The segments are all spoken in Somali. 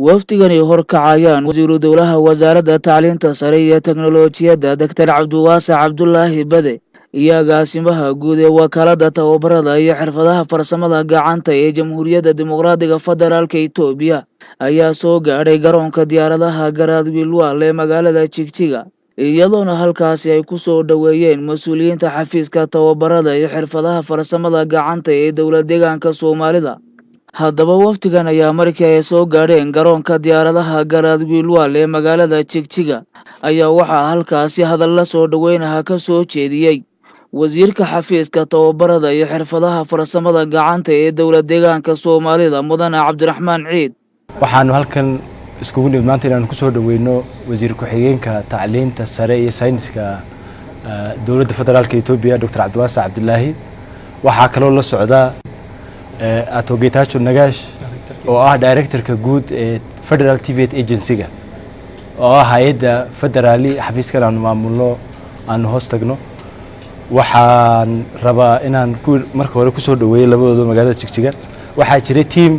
wafdigani horkacayaan wasiiru dowlaha wasaaradda tacliinta sare iyo teknolojiyadda Dr. Cabdiwasac Cabdullaahi Bade iyo agaasimaha guud ee wakaaladda tababarada iyo xirfadaha farsamada gacanta ee Jamhuuriyadda Dimuqraadiga Federaalka Itoobiya ayaa soo gaadhay garoonka diyaaradaha Garaadwilwal ee magaalada Jigjiga iyadoona halkaasi ay ku soo dhaweeyeen mas'uuliyiinta xafiiska tababarada iyo xirfadaha farsamada gacanta ee dowlad deegaanka Soomaalida. haddaba wafdigan ayaa markii ay soo gaadheen garoonka diyaaradaha Garaadwilwal ee magaalada Jigjiga ayaa waxaa halkaasi hadalla soo dhaweynaha ka soo jeediyey wasiirka xafiiska tababarada iyo xirfadaha farsamada gacanta ee dowlad deegaanka Soomaalida Mudane Cabdiraxmaan Ciid. waxaanu halkan iskugu nimid maanta inaan ku soo dhaweyno wasiir ku-xigeenka tacliinta sare iyo sayniska dowladda federaalka Itoobiya Dr. Cabdiwasac Cabdullaahi. waxaa kaloo la socda Ato Getachew Nagash oo ah directorka guud ee Federal TVET Agency-ga oo ah hay'adda federaali xafiiskan aan maamulno aan hoos tagno. waxaan rabaa inaan marka hore ku soo dhaweeyo labadooda magaalada Jigjiga. waxaa jiray team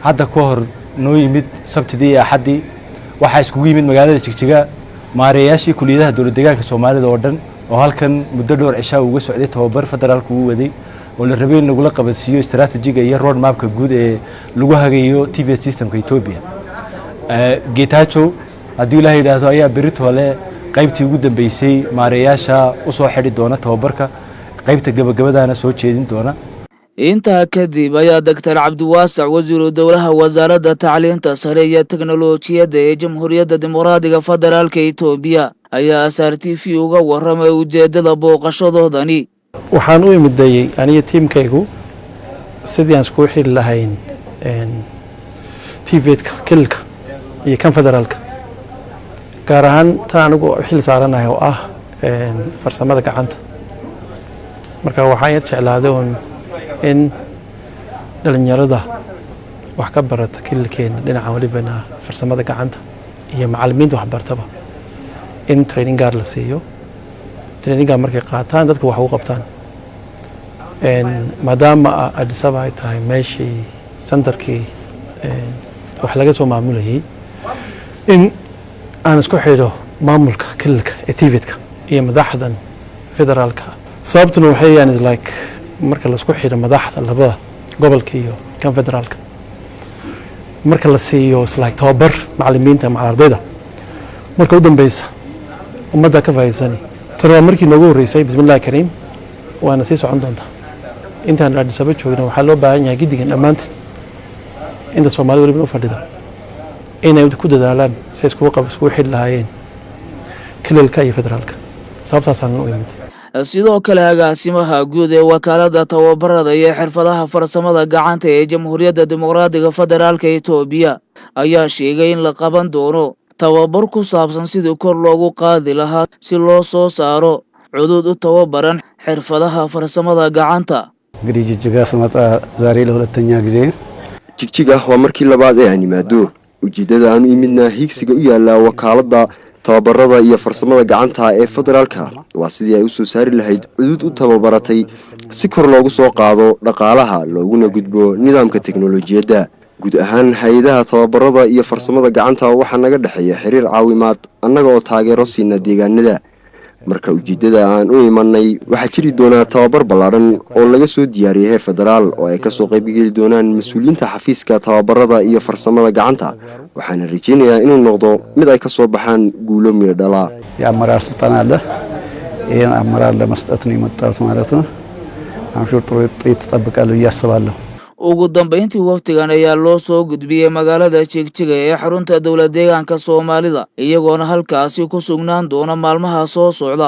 hadda ka hor noo yimid Sabtidii iyo Axaddii. waxaa iskugu yimid magaalada Jigjiga maareeyaashii kuliyadaha dowlad deegaanka Soomaalida oo dhan oo halkan muddo dhowr cisho uga socday tababar federaalku uu waday oo la rabay in lagu qabadsiiyo istaraatiijiga iyo road mapka guud ee lagu hagayo TVET systemka Itoobiya. Getachew haddii Ilaahay yiraahdo ayaa beritoole qaybtii ugu dambeysay maareeyaasha u soo xidhi doona tababarka qaybta gabagabadana soo jeedin doona. intaa kadib ayaa Dr. Cabdiwasac wasiiru dowlaha wasaaradda tacliinta sare iyo teknolojiyadda ee Jamhuuriyadda Dimuqraadiga Federaalka Itoobiya ayaa SRTV uga warramay ujeedada booqashadoodani. waxaan u imidayay aniga tiimkaygu sidii aan isku xiri lahayn TVET-ka kilka iyo kan federaalka gaar ahaan tan anigu xil saaranahay oo ah farsamada gacanta. marka waxaan yar jeclaaday in dhalinyarada wax ka barata kilkeena dhinaca walibana farsamada gacanta iyo macallimiinta wax bartaba in training gaar la siiyo. traininga markay qaataan dadku wax u qabtaan maadaama Addis Ababa ay tahay meeshii centerkii wax laga soo maamulayay in aan isku xidho maamulka kilka ee TVET-ka iyo madaxdan federaalka. sababtuna waxay yani like marka la isku xidho madaxda labada gobolka iyo kan federaalka marka la siiyo like tababar macallimiinta ama ardayda marka u dambeysa ummadda ka faa'iideysanay. tara markii noogu horeysay bismillaah kariim waana sii socon doontaa intaan Addis Ababa joogno. waxaa loo baahan yahay gidigan dhammaanteen inta Soomaali waliba u fadhida inay ku dadaalaan si isku xidhi lahaayeen kililka iyo federaalka. sababtaasaan u imid. sidoo kale agaasimaha guud ee wakaaladda tababarada iyo xirfadaha farsamada gacanta ee Jamhuuriyadda Dimuqraadiga Federaalka Itoobiya ayaa sheegay in la qaban doono tababar ku saabsan sidii kor loogu qaadi lahaa si loo soo saaro cudud u tababaran xirfadaha farsamada gacanta. እንግዲህ ጅግጅጋ ስመጣ ዛሬ ለሁለተኛ ጊዜ Jigjiga waa markii labaad ee aan yimaado. ujeedada aan u imidna higsiga u yaala wakaaladda tababarada iyo farsamada gacanta ee federaalka waa sidii ay u soo saari lahayd cudud u tababaratay si kor loogu soo qaado dhaqaalaha looguna gudbo nidaamka teknolojiyadda. guud ahaan hay'adaha tababarada iyo farsamada gacanta waxaa naga dhaxeeya xiriir caawimaad annaga oo taageero siina deegaanada. marka ujeedada aan u imanay waxaa jiri doona tababar ballaaran oo laga soo diyaariyay heer federaal oo ay ka soo qayb geli doonaan mas'uuliyiinta xafiiska tababarada iyo farsamada gacanta. waxaana rajaynayaa inuu noqdo mid ay ka soo baxaan guulo miro dhala. የአመራር ስልጣን አለ። ይሄን አመራር ለመስጠት ነው የመጣሁት ማለት ነው። አምሹር ጥሩ ውጤት ተጠብቃለሁ እያስባለሁ። ugu dambeyntii wafdigan ayaa loo soo gudbiyey magaalada Jigjiga ee xarunta dowlad deegaanka Soomaalida iyagoona halkaasi ku sugnaan doona maalmaha soo socda.